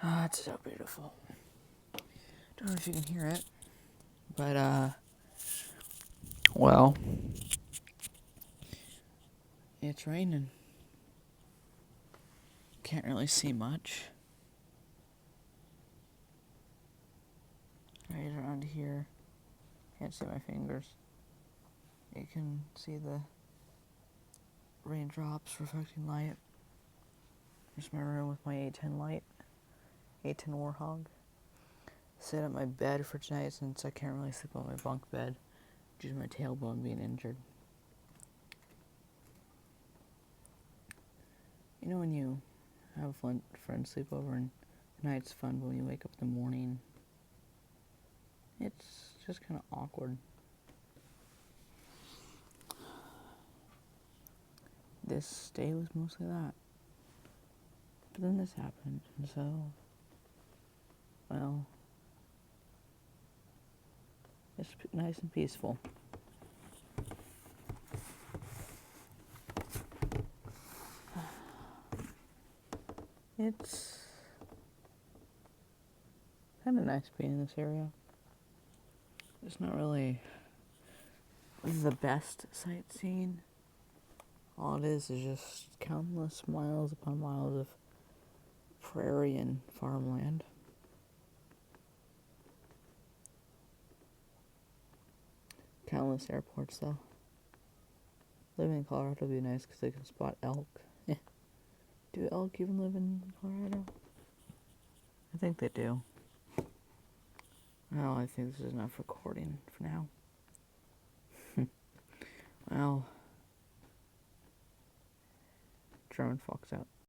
Ah, it's so beautiful. Don't know if you can hear it, but well, it's raining. Can't really see much. Right around here, can't see my fingers. You can see the raindrops reflecting light. Here's my room with my A10 light, A10 Warhog. Set up my bed for tonight since I can't really sleep on my bunk bed due to my tailbone being injured. You know when you have a friend sleep over and the night's fun, but when you wake up in the morning, it's just kind of awkward. This day was mostly that. But then this happened, and so, well, it's nice and peaceful. It's kind of nice being in this area. It's not really the best sightseeing. All it is just countless miles upon miles of prairie and farmland. Countless airports, though. Living in Colorado would be nice because they can spot elk. Do elk even live in Colorado? I think they do. Well, I think this is enough recording for now. Well, German Fox out.